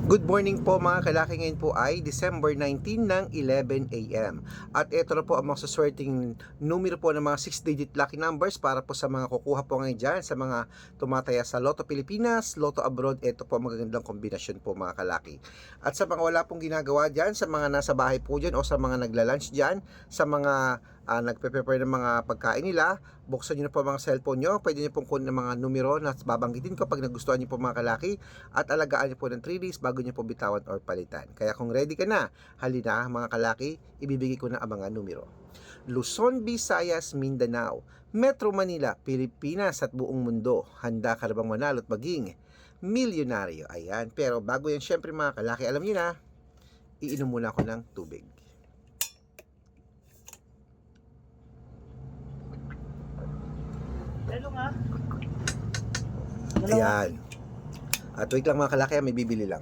Good morning po mga kalaki, ngayon po ay December 19 ng 11 AM. At ito na po ang mga suswerteng numero po ng mga 6-digit lucky numbers para po sa mga kukuha po ngayon dyan, sa mga tumataya sa Lotto Pilipinas, Lotto Abroad. Ito po ang magagandang kombinasyon po mga kalaki. At sa mga wala pong ginagawa dyan, sa mga nasa bahay po dyan o sa mga nagla-lunch dyan, sa mga nagpe-prepare ng mga pagkain nila, buksan nyo na po mga cellphone nyo, pwede nyo pong kunin ng mga numero na babanggitin ko pag nagustuhan nyo po mga kalaki, at alagaan nyo po ng 3 days bago nyo po bitawan or palitan. Kaya kung ready ka na, halina mga kalaki, ibibigay ko na ang mga numero. Luzon, Visayas, Mindanao, Metro Manila, Pilipinas at buong mundo. Handa ka na bang manalo at maging milyonaryo? Ayan, pero bago yan syempre mga kalaki, alam nyo na, iinom muna ako ng tubig. Ayan. At wait lang mga kalaki, may bibili lang.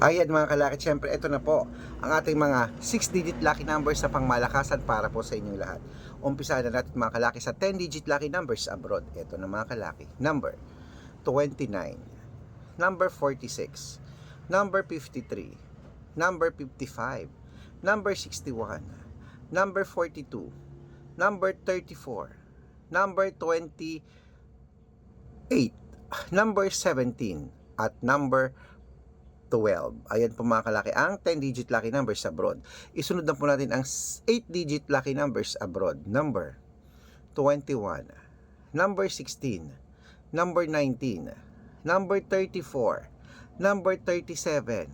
Ayan mga kalaki, syempre ito na po ang ating mga 6-digit lucky numbers sa pangmalakasan para po sa inyong lahat. Umpisa na natin mga kalaki sa 10-digit lucky numbers abroad. Ito na mga kalaki. Number 29, number 46, number 53, number 55, number 61, number 42, number 34, number 28, number 17, at number 12. Ayan po mga kalaki ang 10-digit lucky numbers abroad. Isunod na po natin ang 8-digit lucky numbers abroad. Number 21, number 16, number 19, number 34, number 37,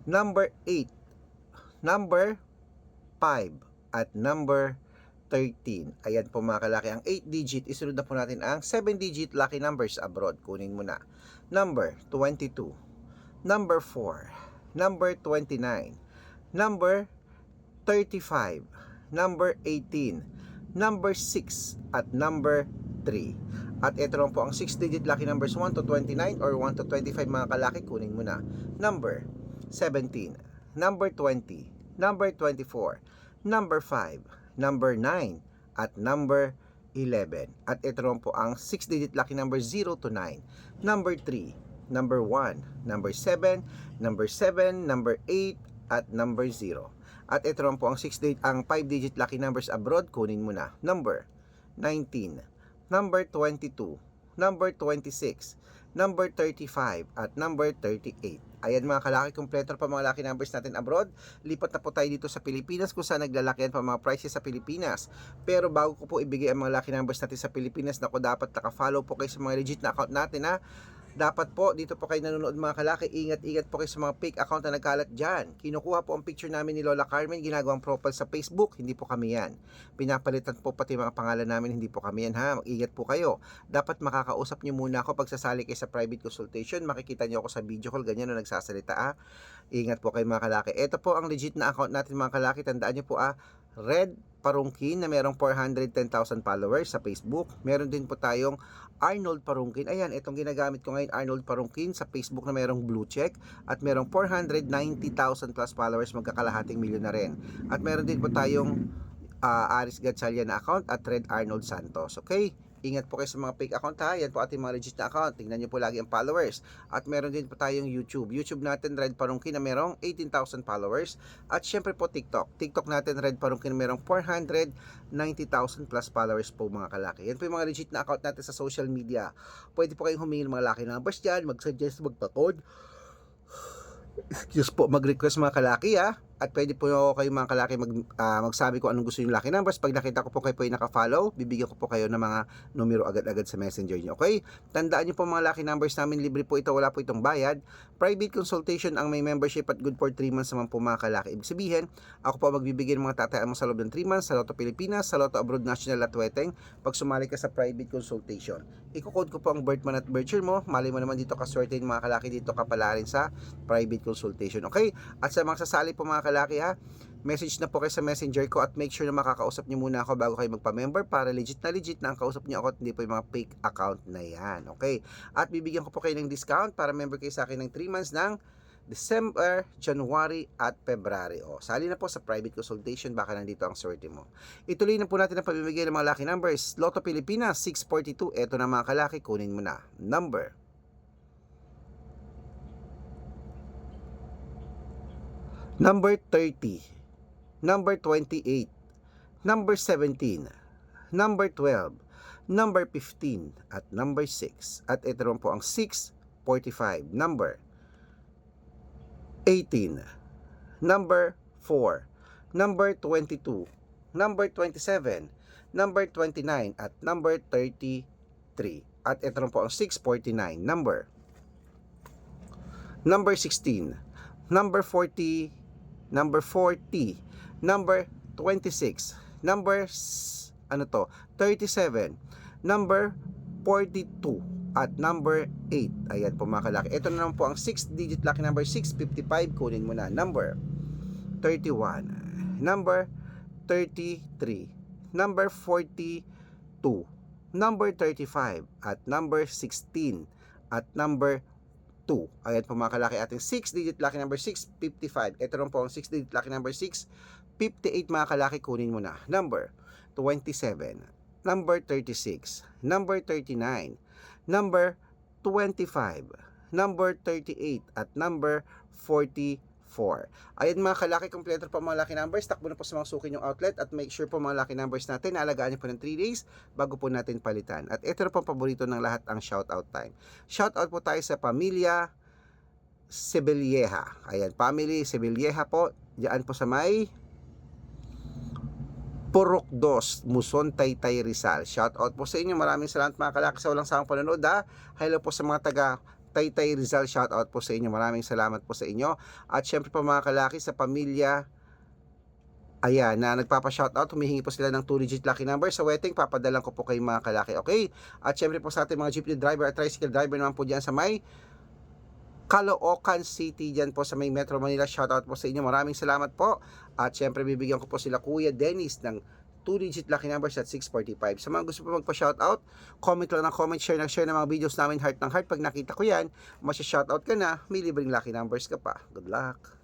number 8, number 5, at number 13. Ayan po mga kalaki ang 8-digit. Isunod na po natin ang 7-digit lucky numbers abroad. Kunin mo na. Number 22, number 4, number 29, number 35, number 18, number 6, at number 3. At ito lang po ang 6-digit lucky numbers 1 to 29 or 1 to 25 mga kalaki. Kunin mo na. Number 17, number 20, number 24, number 5, number 9, at number 11. At ito lang po ang 6-digit lucky number 0 to 9, number 3, number 1, number 7, number 7, number 8, at number 0. At ito naman po ang 5-digit lucky numbers abroad. Kunin mo na. Number 19, number 22, number 26, number 35, at number 38. Ayan mga kalaki, kompleto pa mga lucky numbers natin abroad. Lipat na po tayo dito sa Pilipinas kung saan naglalakihan pa mga prices sa Pilipinas. Pero bago ko po ibigay ang mga lucky numbers natin sa Pilipinas, naku, dapat naka-follow po kayo sa mga legit na account natin ha. Dapat po, dito po kayo nanonood mga kalaki, ingat-ingat po kayo sa mga fake account na nagkalat dyan. Kinukuha po ang picture namin ni Lola Carmen, ginagawang profile sa Facebook, hindi po kami yan. Pinapalitan po pati mga pangalan namin, hindi po kami yan ha. Mag-ingat po kayo. Dapat makakausap nyo muna ako pag sasali kayo sa private consultation, makikita nyo ako sa video call, ganyan na nagsasalita ha. Ingat po kayo mga kalaki. Ito po ang legit na account natin mga kalaki, tandaan nyo po Red Parungkin na merong 410,000 followers sa Facebook. Meron din po tayong Arnold Parungkin. Ayan, itong ginagamit ko ngayon, Arnold Parungkin sa Facebook na merong blue check. At merong 490,000 plus followers, magkakalahating milyon na rin. At meron din po tayong Aris Gatchalian na account at Red Arnold Santos. Okay? Ingat po kayo sa mga fake account ha. Yan po ating mga legit na account. Tingnan nyo po lagi ang followers. At meron din po tayong YouTube. YouTube natin Red Parungkin na merong 18,000 followers. At syempre po TikTok. TikTok natin Red Parungkin na merong 490,000 plus followers po mga kalaki. Yan po yung mga legit na account natin sa social media. Pwede po kayong humingi ng mga lucky numbers dyan. Mag-suggest, magpa-code. Excuse po, mag-request mga kalaki ha. at pwede po kayo mga kalaki magsabi kung anong gusto yung lucky numbers. Pag nakita ko po kayo po ay naka-follow, bibigyan ko po kayo ng mga numero agad-agad sa messenger nyo. Okay? Tandaan nyo po mga lucky numbers namin, libre po ito, wala po itong bayad. Private consultation ang may membership at good for 3 months naman po mga kalaki. Ibig sabihin, ako po magbibigay ng mga tatayaan mo sa loob ng 3 months sa Lotto Pilipinas, sa Lotto Abroad National at Weteng pag sumali ka sa private consultation. Iko-code ko po ang birth month at birth year mo. Malay mo naman dito ka swerte mga kalaki, dito ka pala rin sa private consultation. Okay? At sa mga sasali po mga kalaki ha, message na po kayo sa messenger ko at make sure na makakausap nyo muna ako bago kayo magpa-member para legit na ang kausap nyo ako at hindi po yung mga fake account na yan. Okay? At bibigyan ko po kayo ng discount para member kayo sa akin ng 3 months ng December, January at February. O, sali na po sa private consultation, baka nandito ang swerte mo. Ituloy na po natin ang pamimigay ng mga lucky numbers. Lotto Pilipinas 642. Eto na mga kalaki, kunin mo na. Number 30, number 28, number 17, number 12, number 15, at number 6. At ito rin po ang 645, number 18, number 4, number 22, number 27, number 29, at number 33. At ito rin po ang 649, number 16, number 40, number 40, number 26, number 37, number 42, at number 8. Ayan po mga kalaki. Ito na naman po ang 6-digit lucky number 655. Kunin mo na. Number 31, number 33, number 42, number 35, at number 16, at number 2. Ayan po mga kalaki, ating 6-digit lucky number 655. Ito rin po ang 6-digit lucky number 658 mga kalaki, kunin mo na. Number 27, number 36, number 39, number 25, number 38, at number 44. Ayan mga kalaki, kompleto po mga lucky numbers. Takbo na po sa mga suki yung outlet at make sure po mga lucky numbers natin naalagaan niyo po ng 3 days bago po natin palitan. At ito na po paborito ng lahat, ang shoutout time. Shoutout po tayo sa pamilya Sebelleja. Ayan, family Sebelleja po. Diyan po sa may Purok 2, Muson, Taytay, Rizal. Shoutout po sa inyo. Maraming salamat mga kalaki sa walang sawang panonood ha. Hello po sa mga taga Taytay, Rizal, shoutout po sa inyo. Maraming salamat po sa inyo. At syempre po mga kalaki sa pamilya ayan, na nagpapa-shoutout, humihingi po sila ng 2-digit lucky number sa Weteng, papadalan ko po kay mga kalaki, okay? At syempre po sa ating mga jeepney driver at tricycle driver naman po dyan sa may Caloocan City, dyan po sa may Metro Manila, shoutout po sa inyo. Maraming salamat po. At syempre bibigyan ko po sila Kuya Dennis ng 2-digit lucky numbers at 645. Sa mga gusto po magpa-shoutout, comment lang ng comment, share ng mga videos namin, heart ng heart. Pag nakita ko yan, masya-shoutout ka na, may libreng lucky numbers ka pa. Good luck!